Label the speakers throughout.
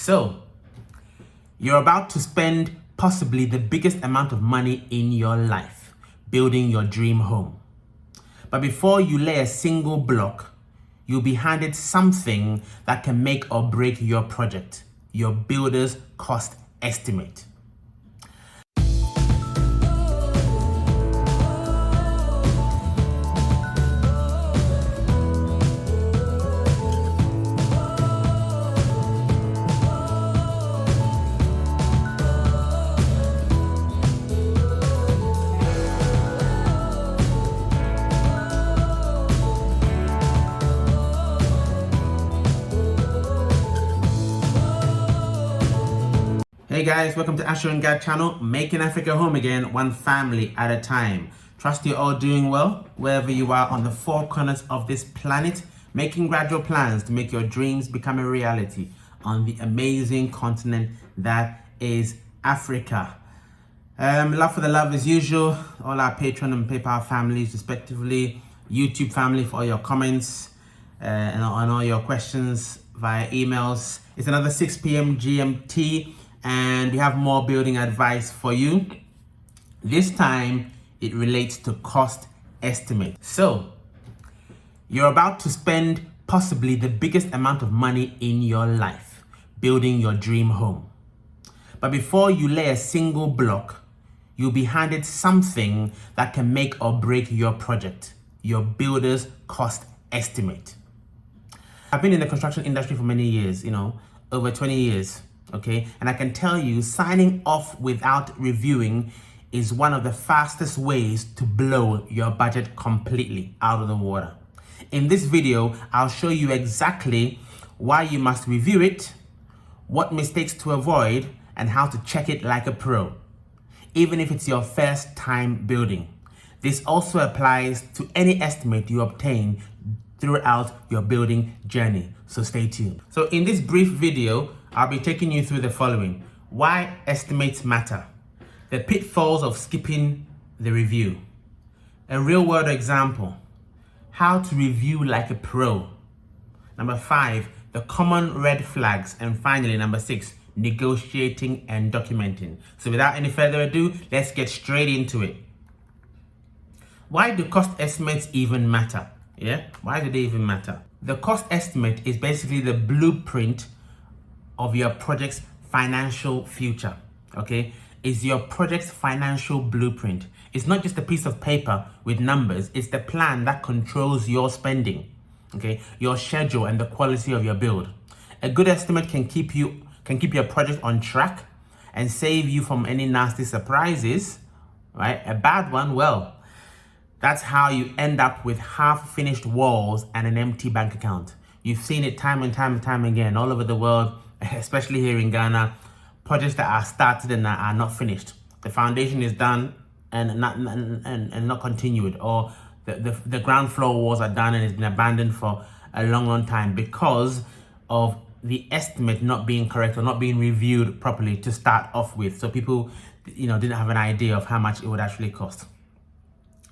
Speaker 1: So, you're about to spend possibly the biggest amount of money in your life building your dream home. But before you lay a single block, you'll be handed something that can make or break your project, your builder's cost estimate. Hey guys, welcome to AsherGad channel, making Africa home again, one family at a time. Trust you're all doing well, wherever you are on the four corners of this planet, making gradual plans to make your dreams become a reality on the amazing continent that is Africa. Love for the love as usual, all our Patreon and PayPal families respectively, YouTube family for all your comments and all your questions via emails. It's another 6 p.m. GMT. And we have more building advice for you. This time it relates to cost estimate. So you're about to spend possibly the biggest amount of money in your life building your dream home. But before you lay a single block, you'll be handed something that can make or break your project, your builder's cost estimate. I've been in the construction industry for many years, over 20 years. Okay, and I can tell you, signing off without reviewing is one of the fastest ways to blow your budget completely out of the water. In this video, I'll show you exactly why you must review it, what mistakes to avoid, and how to check it like a pro, even if it's your first time building. This also applies to any estimate you obtain throughout your building journey, so stay tuned. So in this brief video, I'll be taking you through the following: why estimates matter, the pitfalls of skipping the review, a real world example, how to review like a pro, number 5, the common red flags, and finally number 6, negotiating and documenting. So without any further ado, let's get straight into it. Why do cost estimates even matter? Why do they even matter? The cost estimate is basically the blueprint of your project's financial future. Okay, is your project's financial blueprint. It's not just a piece of paper with numbers, it's the plan that controls your spending, okay, your schedule and the quality of your build. A good estimate can keep your project on track and save you from any nasty surprises, right? A bad one, well, that's how you end up with half finished walls and an empty bank account. You've seen it time and time again all over the world, especially here in Ghana. Projects that are started and are not finished. The foundation is done and not continued, or the ground floor walls are done and it's been abandoned for a long time because of the estimate not being correct or not being reviewed properly to start off with. So people, didn't have an idea of how much it would actually cost.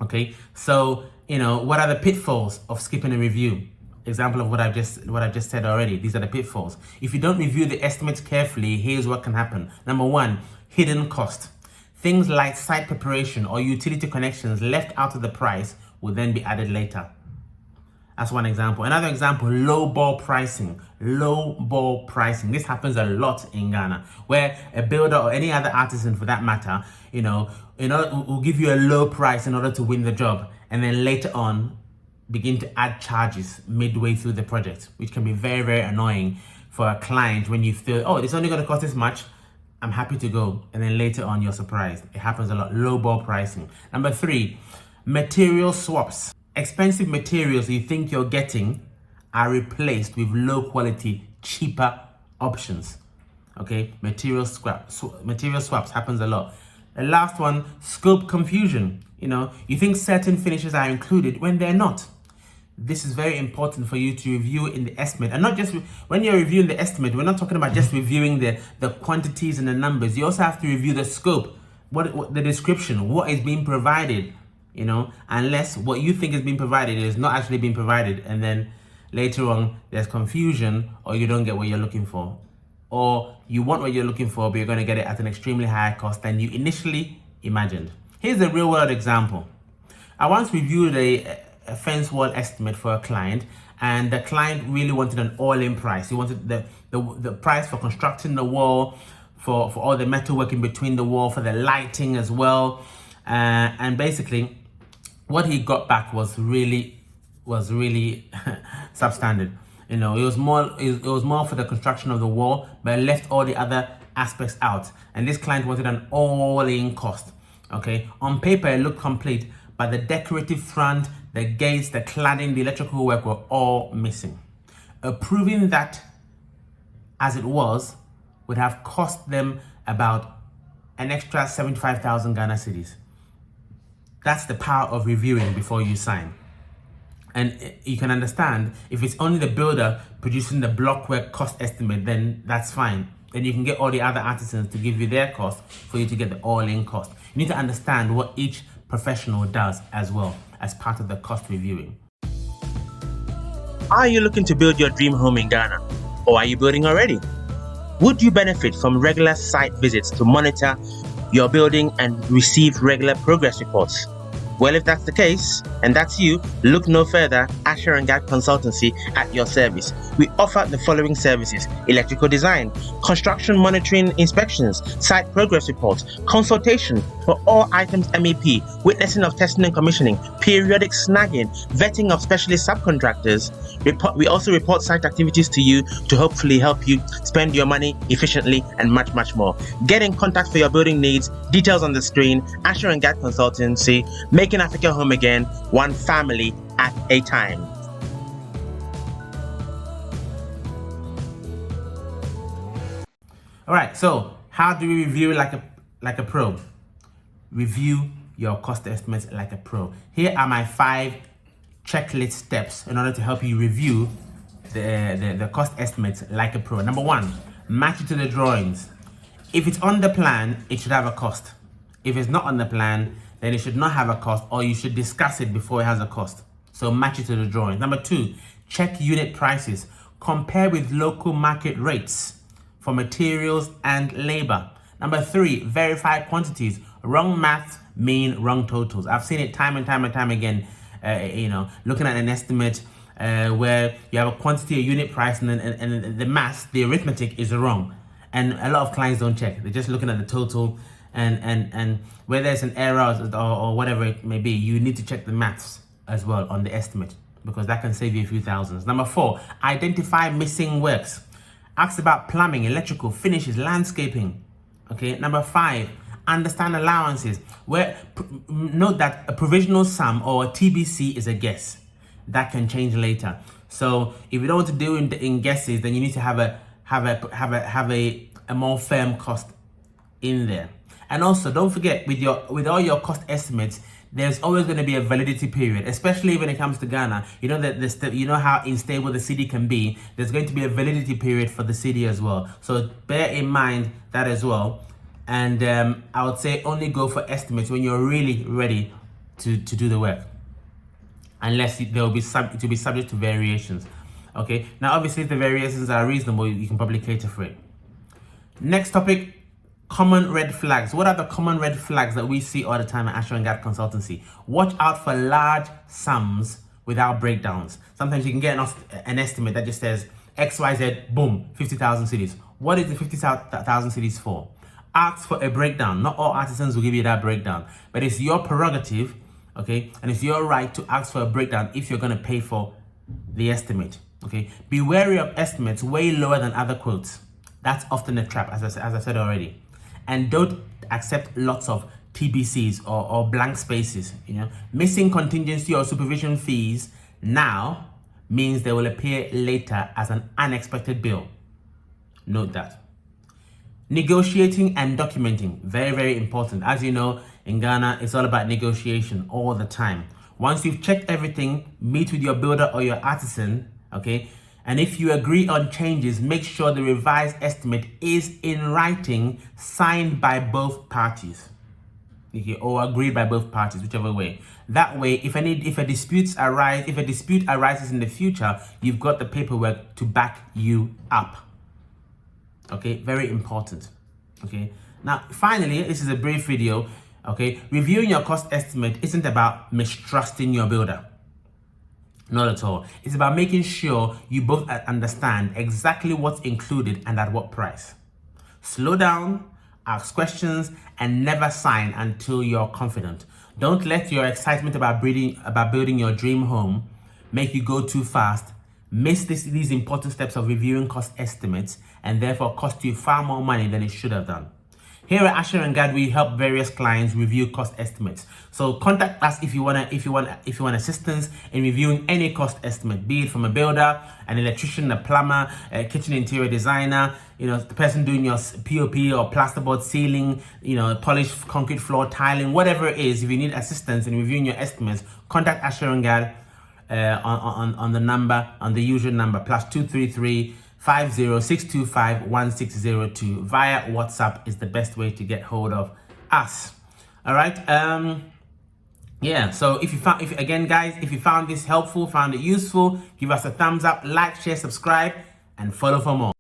Speaker 1: Okay, so what are the pitfalls of skipping a review? Example of what I've just said already. These are the pitfalls. If you don't review the estimates carefully, here's what can happen. Number 1, hidden cost. Things like site preparation or utility connections left out of the price will then be added later. That's one example. Another example, low ball pricing. Low ball pricing. This happens a lot in Ghana, where a builder or any other artisan for that matter, will give you a low price in order to win the job, and then later on begin to add charges midway through the project, which can be very, very annoying for a client when you feel, oh, it's only going to cost this much, I'm happy to go, and then later on you're surprised. It happens a lot. Low ball pricing. Number 3, material swaps. Expensive materials you think you're getting are replaced with low quality, cheaper options. Okay, material swaps happens a lot. The last one, scope confusion. You think certain finishes are included when they're not. This is very important for you to review in the estimate. And not just when you're reviewing the estimate, we're not talking about just reviewing the quantities and the numbers. You also have to review the scope, what the description, what is being provided, unless what you think is being provided is not actually being provided. And then later on, there's confusion or you don't get what you're looking for. or you want what you're looking for, but you're going to get it at an extremely higher cost than you initially imagined. Here's a real world example. I once reviewed a fence wall estimate for a client, and the client really wanted an all-in price. He wanted the price for constructing the wall, for all the metalwork in between the wall, for the lighting as well, and basically what he got back was really substandard. You know, it was more for the construction of the wall, but left all the other aspects out. And this client wanted an all-in cost. Okay, on paper it looked complete, but the decorative front, the gates, the cladding, the electrical work were all missing. Approving that as it was would have cost them about an extra 75,000 Ghana cedis. That's the power of reviewing before you sign. And you can understand, if it's only the builder producing the block work cost estimate, then that's fine. Then you can get all the other artisans to give you their cost for you to get the all-in cost. You need to understand what each professional does as well as part of the cost reviewing.
Speaker 2: Are you looking to build your dream home in Ghana? Or are you building already? Would you benefit from regular site visits to monitor your building and receive regular progress reports? Well, if that's the case, and that's you, look no further. AsherGad Consultancy at your service. We offer the following services: electrical design, construction monitoring inspections, site progress reports, consultation for all items MEP, witnessing of testing and commissioning, periodic snagging, vetting of specialist subcontractors. We also report site activities to you to hopefully help you spend your money efficiently and much more. Get in contact for your building needs. Details on the screen. AsherGad Consultancy, making Africa home again, one family at a time.
Speaker 1: All right, so how do we review like a pro? Review your cost estimates like a pro. Here are my 5 checklist steps in order to help you review the cost estimates like a pro. Number 1, match it to the drawings. If it's on the plan, it should have a cost. If it's not on the plan, then it should not have a cost, or you should discuss it before it has a cost. So match it to the drawings. Number 2, check unit prices. Compare with local market rates for materials and labor. Number 3, verify quantities. Wrong maths mean wrong totals. I've seen it time and time again. Looking at an estimate where you have a quantity, a unit price, and the maths, the arithmetic is wrong. And a lot of clients don't check. They're just looking at the total, and where there's an error or whatever it may be, you need to check the maths as well on the estimate, because that can save you a few thousands. Number 4, identify missing works. Ask about plumbing, electrical, finishes, landscaping. Okay. Number 5, understand allowances. Note that a provisional sum or a TBC is a guess. That can change later. So if you don't want to do in guesses, then you need to have a more firm cost in there. And also, don't forget, with all your cost estimates, there's always going to be a validity period, especially when it comes to Ghana. You know that you know how unstable the cedi can be. There's going to be a validity period for the cedi as well. So bear in mind that as well. And I would say only go for estimates when you're really ready to do the work, unless it will be subject to variations. Okay. Now, obviously, if the variations are reasonable, you can probably cater for it. Next topic. Common red flags. What are the common red flags that we see all the time at AsherGad Consultancy? Watch out for large sums without breakdowns. Sometimes you can get an estimate that just says XYZ, boom, 50,000 cedis. What is the 50,000 cedis for? Ask for a breakdown. Not all artisans will give you that breakdown, but it's your prerogative, okay? And it's your right to ask for a breakdown if you're going to pay for the estimate, okay? Be wary of estimates way lower than other quotes. That's often a trap, as I said already. And don't accept lots of TBCs or blank spaces. Missing contingency or supervision fees now means they will appear later as an unexpected bill. Note that. Negotiating and documenting, very important. As you know, in Ghana, it's all about negotiation all the time. Once you've checked everything, meet with your builder or your artisan, okay? And if you agree on changes, make sure the revised estimate is in writing, signed by both parties, okay, or agreed by both parties, whichever way. That way, if a dispute arises in the future, you've got the paperwork to back you up. Okay, very important. Okay, now finally, this is a brief video. Okay, reviewing your cost estimate isn't about mistrusting your builder. Not at all. It's about making sure you both understand exactly what's included and at what price. Slow down, ask questions, and never sign until you're confident. Don't let your excitement about building your dream home make you go too fast, miss these important steps of reviewing cost estimates, and therefore cost you far more money than it should have done. Here at AsherGad, we help various clients review cost estimates. So contact us if you want assistance in reviewing any cost estimate, be it from a builder, an electrician, a plumber, a kitchen interior designer, the person doing your POP or plasterboard ceiling, polished concrete floor tiling, whatever it is. If you need assistance in reviewing your estimates, contact AsherGad on the usual number +233 50625 1602 via WhatsApp is the best way to get hold of us. All right. Yeah. So if you found this helpful, found it useful, give us a thumbs up, like, share, subscribe, and follow for more.